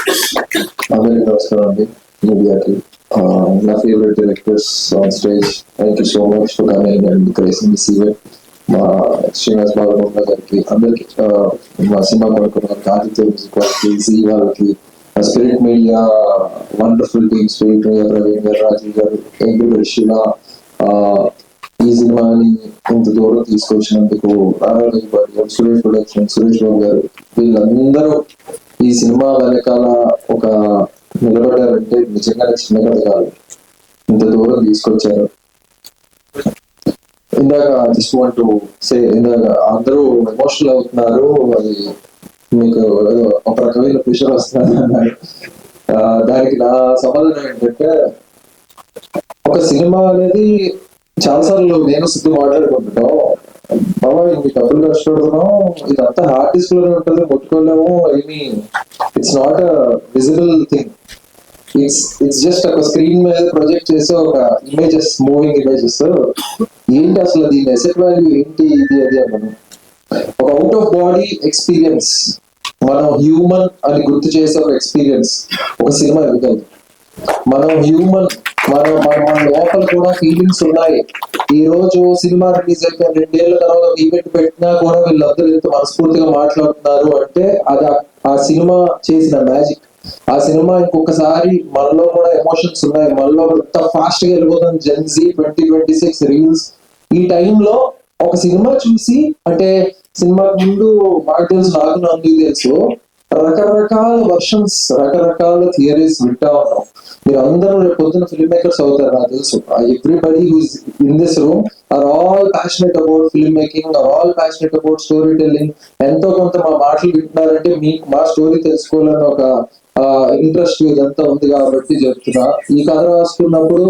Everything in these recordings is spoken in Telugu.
అందరికీ నమస్కారం అండి. మీడియాకి నా favourite directors on stage, thank you so much for coming and gracing this event. మా శ్రీనివాస్ బాలగొండ గారికి, అందరికి, మా సినిమా కొనుక్కున్న ఆదిత్య మ్యూజిక్ వాళ్ళకి, సి వాళ్ళకి, spirit media wonderful team, spirit media Praveen గారు, రాజీవ్ గారు, ఎగ్గుడు శివ, ఈ సినిమాని ఇంత దూరం తీసుకొచ్చినందుకు సురేష్ ప్రొడక్షన్, సురేష్ బాబు గారు, వీళ్ళందరూ ఈ సినిమా వెనకాల ఒక నిలబడారంటే నిజంగా చిన్న కథ కాదు, ఇంత దూరం తీసుకొచ్చారు. ఇందాక జస్ట్ వాంట్ టు సే, ఇందాక అందరూ ఎమోషనల్ అవుతున్నారు, అది మీకు ఒక రకమైన ప్రెషర్ వస్తుంది అన్నారు. దానికి నా సమాధానం ఏంటంటే, ఒక సినిమా అనేది చాలాసార్లు నేను సిద్ధు మాట్లాడుకుంటున్నాం, బాబా ఇంక డబ్బులు ఖర్చు పెడుతున్నాం, ఇదంతా హార్డ్ డిస్క్ లోనే ఉంటుంది, ముట్టుకోలేము, ఏమి it's not a visible thing, it's just ఒక స్క్రీన్ మీద ప్రొజెక్ట్ చేసే ఒక ఇమేజెస్, మూవింగ్ ఇమేజెస్. ఏంటి అసలు దీని ఎసెట్ వాల్యూ ఏంటి, ఇది అది అన్నాను. ఒక అవుట్ ఆఫ్ బాడీ ఎక్స్పీరియన్స్, మనం హ్యూమన్ అని గుర్తు చేసే ఒక ఎక్స్పీరియన్స్ ఒక సినిమా ఇవ్వగలదు. మనం హ్యూమన్, మన లోపల కూడా ఫీలింగ్స్ ఉన్నాయి. ఈ రోజు సినిమా రిలీజ్ అయిపోయిన 2 ఏళ్ల తర్వాత ఈవెంట్ పెట్టినా కూడా వీళ్ళందరూ ఎంత మనస్ఫూర్తిగా మాట్లాడుతున్నారు అంటే అది ఆ సినిమా చేసిన మ్యాజిక్. ఆ సినిమా ఇంకొకసారి మనలో కూడా ఎమోషన్స్ ఉన్నాయి, మనలో ఎంత ఫాస్ట్ గా వెళ్ళిపోతుంది జెన్జీ 2026 రీల్స్. ఈ టైంలో ఒక సినిమా చూసి, అంటే సినిమా ముందు మాకు తెలుసు, నాకు తెలుసు, రకరకాల వర్షన్స్, రకరకాల థియరీస్ వింటా ఉన్నాం. మీరు అందరూ రేపు పొద్దున ఫిల్మ్ మేకర్స్ అవుతారు నాకు తెలుసు. Everybody who's in this room are all passionate about film making, are all passionate about story telling. ఎంతో కొంత మా మాటలు వింటున్నారంటే మీకు మా స్టోరీ తెలుసుకోవాలని ఒక ఇంట్రెస్ట్ ఇదంతా ఉంది కాబట్టి చెప్తున్నా. ఈ కథ రాసుకున్నప్పుడు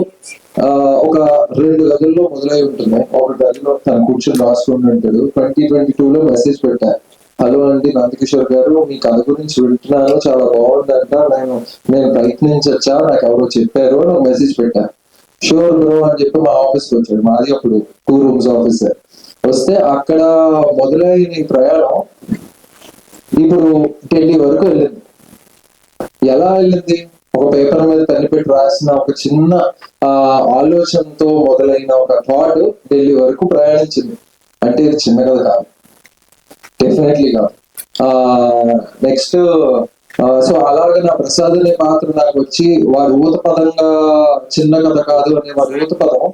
ఒక 2 గదుల్లో మొదలై ఉంటుంది. ఒక గదిలో తను కూర్చొని రాసుకుని ఉంటాడు. 2022లో మెసేజ్ పెట్టా, హలో అండి నందకిషోర్ గారు, మీ కథ గురించి వింటున్నాను, చాలా బాగుందంట, నేను ప్రయత్నించచ్చా, నాకు ఎవరో చెప్పారు అని మెసేజ్ పెట్టాను. షూర్ బ్రో అని చెప్పి మా ఆఫీస్కి వచ్చాడు. మాది అప్పుడు 2 రూమ్స్ ఆఫీస్. వస్తే అక్కడ మొదలైన ఈ ప్రయాణం ఇప్పుడు ఢిల్లీ వరకు వెళ్ళింది. ఎలా వెళ్ళింది? ఒక పేపర్ మీద పెన్ను పెట్టి రాసిన ఒక చిన్న ఆలోచనతో మొదలైన ఒక థాట్ ఢిల్లీ వరకు ప్రయాణించింది. అంటే ఇది చిన్న కథ కాదు, డెఫినెట్లీ కాదు. నెక్స్ట్ సో అలాగే నా ప్రసాద్ అనే పాత్ర నాకు వచ్చి, వారి ఊత పదంగా చిన్న కథ కాదు అనే వారి ఊత పదం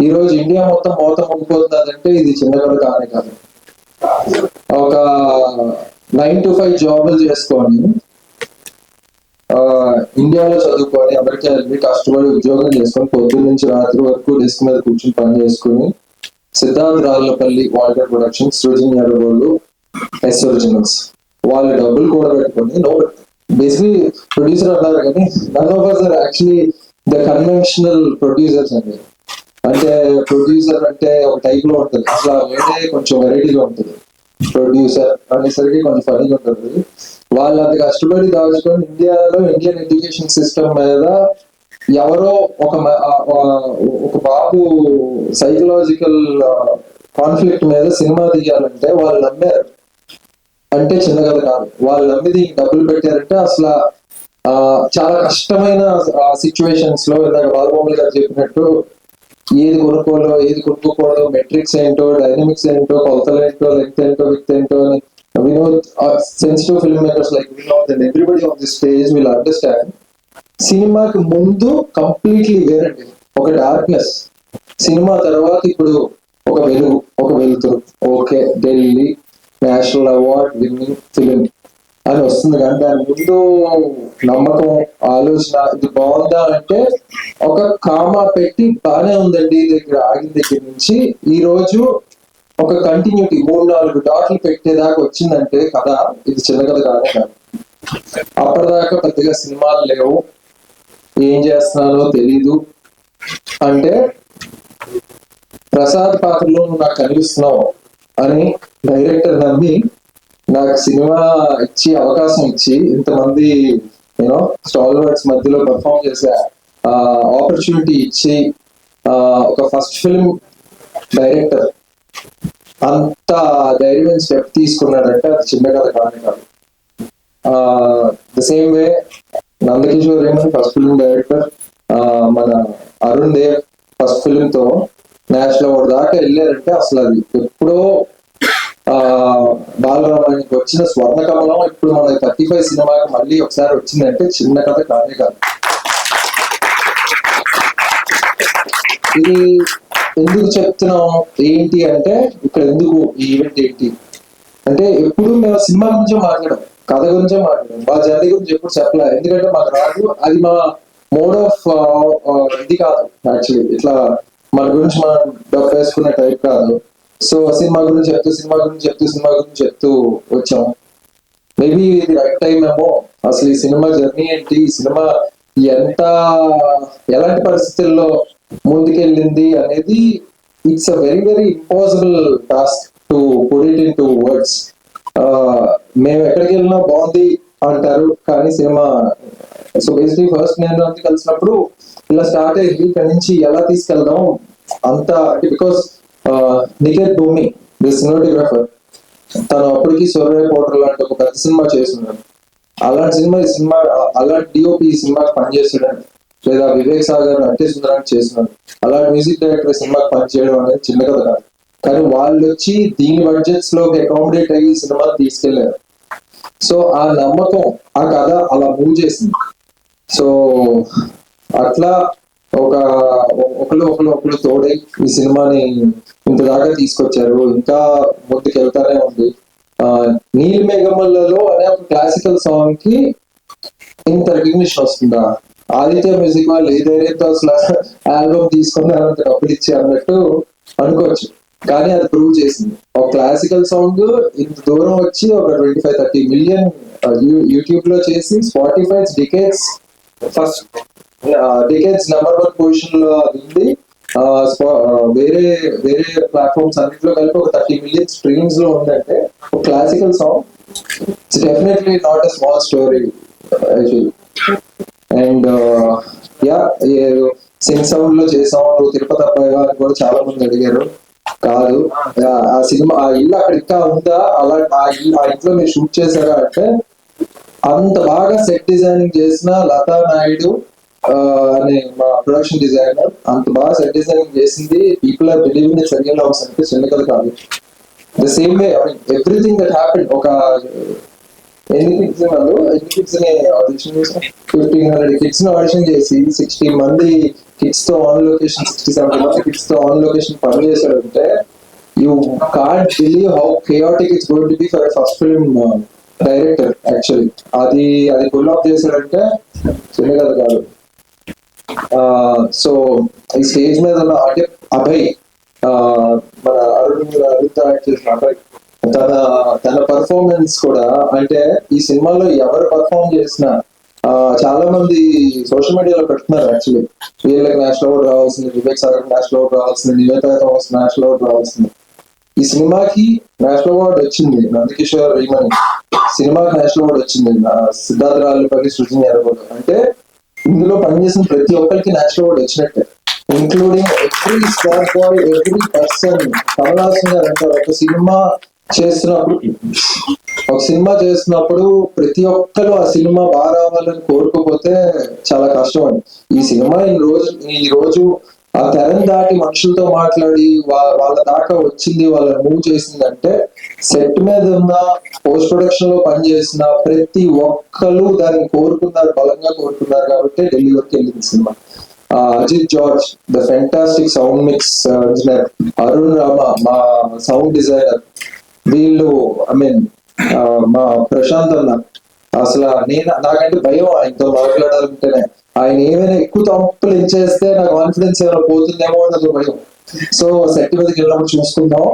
ఈ రోజు ఇండియా మొత్తం ఉండిపోతుందంటే ఇది చిన్న కథ కానే కాదు. ఒక 9 to 5 జాబులు చేసుకొని, ఇండియాలో చదువుకొని, అమెరికా వెళ్ళి కష్టపడి ఉద్యోగం చేసుకొని, పొద్దున్న నుంచి రాత్రి వరకు డెస్క్ మీద కూర్చొని పని చేసుకుని, Siddharth Rallapalli, Walter Productions, Srujan Yadav, S Originals, వాళ్ళు డబ్బులు కూడా పెట్టుకొని, బేసిక్లీ ప్రొడ్యూసర్ అన్నారు కానీ none of us are actually the conventional producers అండి. అంటే ప్రొడ్యూసర్ అంటే ఒక టైప్ లో ఉంటుంది, అసలు వేరే కొంచెం వెరైటీగా ఉంటుంది. ప్రొడ్యూసర్ అనేసరికి కొంచెం ఫనీగా ఉంటుంది. వాళ్ళు అంత కష్టపడి దాచుకొని ఇండియాలో ఇండియన్ ఎడ్యుకేషన్ సిస్టమ్ మీద ఎవరో ఒక బాబు సైకలాజికల్ కాన్ఫ్లిక్ట్ మీద సినిమా తీయాలంటే వాళ్ళు నమ్మారు. అంటే చిన్న కథ కాదు, వాళ్ళు నమ్మి దీనికి డబ్బులు పెట్టారంటే అసలు చాలా కష్టమైన సిచ్యువేషన్స్ లో, ఇందాక బాలబొమ్మలు గారు చెప్పినట్టు, ఏది కొనుక్కోవాలో ఏది కొనుక్కోకూడదు, మెట్రిక్స్ ఏంటో, డైనమిక్స్ ఏంటో, కొలతలు ఏంటో, లెంగ్త్ ఏంటో, విడ్త్ ఏంటో అని sensitive film makers like Vinod and everybody on this stage will understand. సినిమాకి ముందు కంప్లీట్లీ వేరండి, ఒక డార్క్నెస్. సినిమా తర్వాత ఇప్పుడు ఒక వెలుగు, ఒక వెలుతురు. Okay, Delhi national award winning film అని వస్తుంది, కానీ దాని ముందు నమ్మకం, ఆలోచన, ఇది బాగుందా అంటే ఒక కామా పెట్టి బాగానే ఉందండి దగ్గర ఆగిన దగ్గర నుంచి ఈ రోజు ఒక కంటిన్యూటీ 3-4 డాట్లు పెట్టేదాకా వచ్చిందంటే కదా, ఇది చిన్న కథ కాదే కాదు. అప్పటిదాకా పెద్దగా సినిమాలు లేవు, ఏం చేస్తున్నానో తెలీదు అంటే, ప్రసాద్ పాత్రలో నాకు కనిపిస్తున్నావు అని డైరెక్టర్ నమ్మి నాకు సినిమా ఇచ్చి, అవకాశం ఇచ్చి, ఇంతమంది స్టాల్వర్డ్స్ మధ్యలో పర్ఫామ్ చేసే ఆపర్చునిటీ ఇచ్చి, ఒక ఫస్ట్ ఫిల్మ్ డైరెక్టర్ అంత ధైర్యమైన స్టెప్ తీసుకున్నాడంటే అది చిన్న కథ కానే కాదు. ద సేమ్ వే నందకిషోర్ రేమన్ ఫస్ట్ ఫిల్మ్ డైరెక్టర్, మన అరుణ్ దేవ్ ఫస్ట్ ఫిల్మ్ తో నేషనల్ అవార్డు దాకా వెళ్ళారంటే అసలు అది ఎప్పుడో బాలరామానికి వచ్చిన స్వర్ణ కమలం ఇప్పుడు మన 35 సినిమాకి మళ్ళీ ఒకసారి వచ్చిందంటే చిన్న కథ కానే కాదు. ఇది ఎందుకు చెప్తున్నాం ఏంటి అంటే, ఇక్కడ ఎందుకు ఈ ఈవెంట్ ఏంటి అంటే, ఎప్పుడు మేము సినిమా గురించే మాట్లాడాం, కథ గురించే మాట్లాడాం, మా జర్నీ గురించి ఎప్పుడు చెప్పలే. ఎందుకంటే మాకు రాదు, అది మా మోడ్ ఆఫ్ ఇది కాదు. యాక్చువల్లీ ఇట్లా మన గురించి మనం డబ్బు వేసుకునే టైప్ కాదు. సో సినిమా గురించి చెప్తూ వచ్చాం. మేబీ ఇది రైట్ టైం ఏమో. అసలు ఈ సినిమా జర్నీ ఏంటి, ఈ సినిమా ఎలాంటి పరిస్థితుల్లో ముందుకెళ్ళింది అనేది, it's a very very impossible task to put it in to words. మేము ఎక్కడికి వెళ్ళినా బాగుంది అంటారు, కానీ సినిమా సో బేసిక్లీ ఫస్ట్ నేను అంతా కలిసినప్పుడు ఇలా స్టార్ట్ అయ్యి ఇక్కడ నుంచి ఎలా తీసుకెళ్దాం అంతా అంటే, బికాస్ నిఖిల్ భూమి ది సినిమాటోగ్రాఫర్, తను అప్పటికి సూర్య పోటర్ లాంటి ఒక పెద్ద సినిమా చేస్తున్నాడు. అలాంటి సినిమా అలాంటి డిఓపి ఈ సినిమాకి పనిచేస్తున్నాడు, లేదా వివేక్ సాగర్ అంటే సుందరానికి చేస్తున్నాడు. అలాంటి మ్యూజిక్ డైరెక్టర్ సినిమాకి పనిచేయడం అనేది చిన్న కథ కాదు. కానీ వాళ్ళు వచ్చి దీని బడ్జెట్స్ లోకి అకామిడేట్ అయ్యి సినిమాని తీసుకెళ్లారు. సో ఆ నమ్మకం, ఆ కథ అలా మూవ్ చేసింది. సో అట్లా ఒకళ్ళు తోడై ఈ సినిమాని ఇంత దాకా తీసుకొచ్చారు. ఇంకా ముందుకు వెళ్తానే ఉంది. నీల్ మేఘమల్లలో అనే ఒక క్లాసికల్ సాంగ్ కి ఇంత రికగ్నిషన్ వస్తుందా? ఆదిత్య మ్యూజిక్ వాళ్ళు ఏ ధైర్యంతో అసలు ఆల్బమ్ తీసుకున్నారు, అంత డబ్బులు ఇచ్చి అన్నట్టు అనుకోవచ్చు. కానీ అది ప్రూవ్ చేసింది. ఒక క్లాసికల్ సాంగ్ ఇంత దూరం వచ్చి ఒక 25-30 మిలియన్ యూట్యూబ్ లో చేసి, స్పాటిఫై డికేట్స్ నెంబర్ 1 పొజిషన్ లో ఉంది. వేరే ప్లాట్ఫామ్స్ అన్నింటిలో కలిపి ఒక 30 మిలియన్ స్ట్రీమ్స్ లో ఉందంటే ఒక classical song it's definitely not a small story actually. And Singh sound లో చేసాం, తిరుపతి అబ్బాయి గారు కూడా చాలా మంది అడిగారు. కాదు, ఆ సినిమా ఆ ఇల్లు అక్కడ ఇంకా ఉందా, అలా ఆ ఇంట్లో మీరు షూట్ చేశారా అంటే, అంత బాగా సెట్ డిజైనింగ్ చేసిన లతా నాయుడు అనే మా ప్రొడక్షన్ డిజైనర్ అంత బాగా సెట్ డిజైనింగ్ చేసింది. People are believing it's real house అంటే చిన్న కథ కాదు. The same way everything that happen. ఒక ఎన్ని కిడ్స్ ని ఆడిషన్ చేసి 1500 కిడ్స్ ని ఆడిషన్ చేసి 60 మంది కిడ్స్ తో ఆన్ లొకేషన్, 60-70 మంది కిడ్స్ తో ఆన్ లొకేషన్ పని చేశాడంటే, you can't believe how chaotic it's going to be for first film director. Actually అది పుల్ ఆఫ్ చేశాడంటే చిన్న కథ కాదు. సో ఈ స్టేజ్ మీద ఉన్న అంటే అభయ్, మన అరుణ్ చేసిన అభయ్, తన పర్ఫార్మెన్స్ కూడా అంటే ఈ సినిమాలో ఎవరు పర్ఫార్మ్ చేసినా చాలా మంది సోషల్ మీడియాలో పెడుతున్నారు. యాక్చువల్లీ వీళ్ళకి నేషనల్ అవార్డు రావాల్సింది, వివేక్ సాగర్ నేషనల్ అవార్డు రావాల్సింది, నివేత థామస్ నేషనల్ అవార్డు రావాల్సింది. ఈ సినిమాకి నేషనల్ అవార్డు వచ్చింది నందకిషోర్ రీమన్, సినిమాకి నేషనల్ అవార్డు వచ్చింది సిద్ధార్థ రాళ్ళపల్లి, సృజన్ ఎర్రగొండ. అంటే ఇందులో పనిచేసిన ప్రతి ఒక్కరికి నేషనల్ అవార్డు వచ్చినట్టే, including every star boy, every person. Kamal Haasan గారు అంటారు, ఒక సినిమా చేస్తున్నప్పుడు ప్రతి ఒక్కరు ఆ సినిమా బాగా రావాలని కోరుకోపోతే చాలా కష్టం అండి. ఈ సినిమా ఈ రోజు ఆ తెరను దాటి మనుషులతో మాట్లాడి వాళ్ళ దాకా వచ్చింది, వాళ్ళని మూవ్ చేసిందంటే, సెట్ మీద ఉన్న పోస్ట్ ప్రొడక్షన్ లో పనిచేసిన ప్రతి ఒక్కరు దాన్ని బలంగా కోరుకున్నారు కాబట్టి ఢిల్లీ వరకు వెళ్ళింది cinema. Ajith George the fantastic sound mix engineer, Arun Rama మా సౌండ్ డిజైనర్, వీళ్ళు మా ప్రశాంత్ అన్న, అసలు నాకంటే భయం ఆయనతో మాట్లాడాలంటేనే. ఆయన ఏమైనా ఎక్కువ తప్పులు ఇచ్చేస్తే నా కాన్ఫిడెన్స్ ఏమైనా పోతుందేమో అన్నది భయం. సో సెట్ మీదకి వెళ్ళినప్పుడు చూసుకుందాం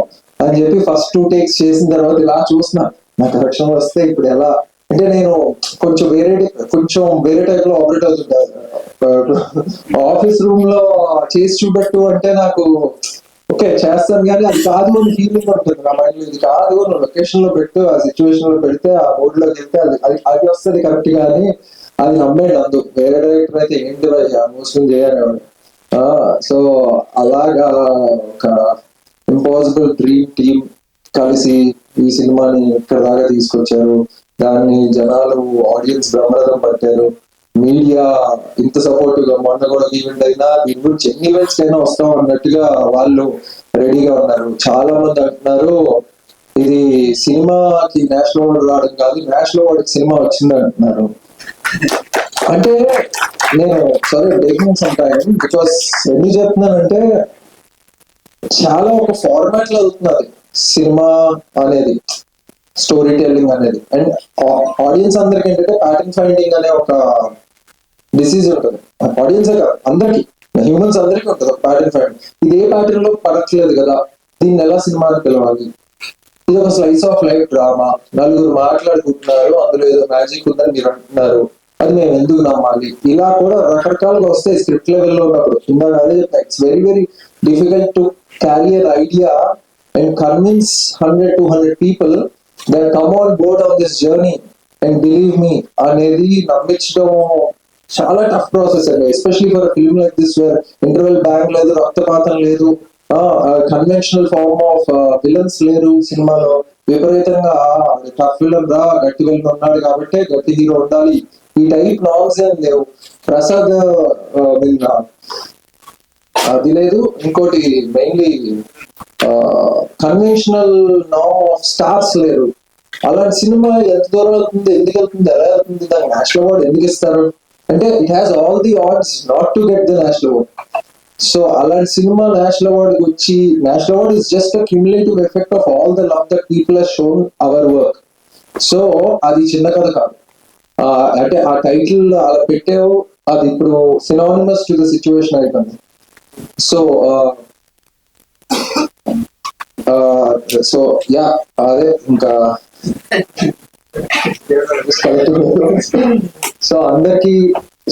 అని చెప్పి ఫస్ట్ 2 takes చేసిన తర్వాత ఇలా చూసిన, నా కరెక్షన్ వస్తే ఇప్పుడు ఎలా అంటే, నేను కొంచెం వేరే టైప్ లో ఆపరేట్ అవుతుంటాను. ఆఫీస్ రూమ్ లో చేసి చూపెట్టు అంటే నాకు ఓకే చేస్తాను, కానీ అది కాదు అని ఫీలింగ్ ఉంటుంది నా మైండ్ లో. ఇది కాదు, నువ్వు లొకేషన్ లో పెట్టు, ఆ సిచ్యువేషన్ లో పెడితే, ఆ మూడ్ లోకి వెళ్తే అది వస్తుంది కరెక్ట్ గా అని అది నమ్మేది. అందు వేరే డైరెక్టర్ అయితే ఏంటి మోసం చేయాలి. సో అలాగా ఒక ఇంపాసిబుల్ డ్రీమ్ టీమ్ కలిసి ఈ సినిమాని ఇక్కడ దాకా తీసుకొచ్చారు. దాన్ని జనాలు ఆడియన్స్ బ్రహ్మరథం పట్టారు. మీడియా ఇంత సపోర్టివ్ గా, మొన్న కూడా ఈవెంట్ అయినా దీని గురించి ఎన్ని ఈవెంట్స్ అయినా వస్తాం అన్నట్టుగా వాళ్ళు రెడీగా ఉన్నారు. చాలా మంది అంటున్నారు ఇది సినిమాకి నేషనల్ అవార్డు రావడం కాదు, నేషనల్ అవార్డుకి సినిమా వచ్చింది అంటున్నారు. అంటే నేను sorry taking some time because ఎందుకు చెప్తున్నానంటే చాలా ఒక ఫార్మాట్ లో అవుతున్నది సినిమా అనేది, స్టోరీ టెల్లింగ్ అనేది. అండ్ ఆడియన్స్ అందరికి ఏంటంటే ప్యాటర్న్ ఫైండింగ్ అనే ఒక డిసీజ్ ఉంటుంది. ఆడియన్స్ అందరికి, హ్యూమన్స్ అందరికీ ఉంటుంది ఒక ప్యాటర్న్ ఫైండింగ్. ఇది ఏ ప్యాటర్న్ లో పడట్లేదు కదా, దీన్ని ఎలా సినిమాని పిలవాలి? ఇది ఒక స్లైస్ ఆఫ్ లైఫ్ డ్రామా, నలుగురు మాట్లాడుకుంటున్నారు, అందులో ఏదో మ్యాజిక్ ఉందని మీరు అంటున్నారు, అది మేము ఎందుకు నమ్మాలి? ఇలా కూడా రకరకాలుగా వస్తాయి స్క్రిప్ట్ లెవెల్లో ఉన్నప్పుడు. ఇందాక అదే చెప్తా, it's very very difficult to carry an idea and convince 100-200 people that come on board of this journey and believe me అనేది నమ్మించడం చాలా టఫ్ ప్రాసెస్ అండి. Especially for film like this wear interval bang లేదు, రక్తపాతం లేదు, కన్వెన్షనల్ ఫార్మ్ ఆఫ్ విలన్స్ లేరు సినిమాలో. విపరీతంగా టఫ్ విలన్ రా, గట్టి విలన్ ఉన్నాడు కాబట్టి గట్టి హీరో ఉండాలి, ఈ టైప్ నామ్స్ ఏం లేవు. ప్రసాద్ అది లేదు. ఇంకోటి మెయిన్లీ కన్వెన్షనల్ నామ్ ఆఫ్ స్టార్స్ లేరు. అలాంటి సినిమా ఎంత దూరం అవుతుంది, ఎందుకు వెళ్తుంది, ఎలా వెళ్తుంది, దానికి నేషనల్ అవార్డు ఎందుకు ఇస్తారు అంటే it has all the odds not to get the national award. So అలాంటి సినిమా నేషనల్ అవార్డుకి వచ్చి, national award is just a cumulative effect of all the love that people have shown our work. So అది చిన్న కథ కాదు. అంటే ఆ టైటిల్ అలా పెట్టావు, అది ఇప్పుడు సినానిమస్ టు ద సిచ్యువేషన్ అయిపోయింది. సో సో యా అదే ఇంకా సో అందరికి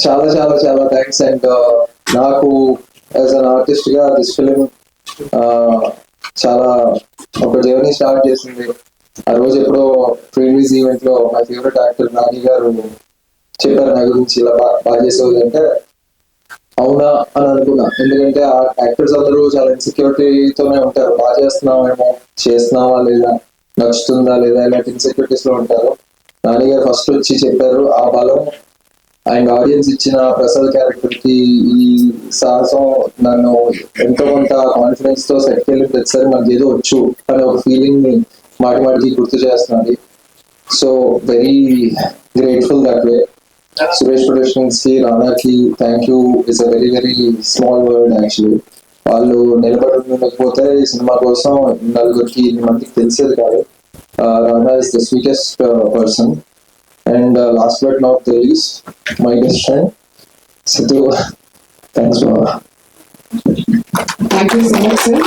చాలా చాలా చాలా థ్యాంక్స్. అండ్ నాకు యాజ్ అన్ ఆర్టిస్ట్ గా దిస్ ఫిలిం చాలా ఒక జర్నీ స్టార్ట్ చేసింది. ఆ రోజు ఎప్పుడో ప్రీవియస్ ఈవెంట్ లో మై ఫేవరెట్ యాక్టర్ నాని గారు చెప్పారు నా గురించి, ఇలా బాగా చేసేది అంటే అవునా అని అనుకున్నా. ఎందుకంటే ఆ యాక్టర్స్ అందరూ చాలా ఇన్సెక్యూరిటీతోనే ఉంటారు, బాగా చేస్తున్నామేమో, చేస్తున్నావా లేదా, నచ్చుతుందా లేదా, ఇలాంటి ఇన్సెక్యూరిటీస్ లో ఉంటారు. నాని గారు ఫస్ట్ వచ్చి చెప్పారు, ఆ బలం అండ్ ఆడియన్స్ ఇచ్చిన ప్రసాద్ క్యారెక్టర్ కి ఈ సాహసం నన్ను ఎంతో కొంత కాన్ఫిడెన్స్ తో సెట్కి వెళ్ళి ప్రతిసారి మనకి ఏదో వచ్చు అనే ఒక ఫీలింగ్ ని మాటి మాటికి గుర్తు చేస్తున్నది. So very grateful that way. Suresh productions కి, రానాకి thank you is a very very small word actually. వాళ్ళు నిలబడి ఉండకపోతే ఈ సినిమా కోసం నలుగురికి మందికి తెలిసేది కాదు. రానా is the sweetest person. And last but not the least, my best friend, Sidhu. Thanks, Baba. Thank you so much, sir.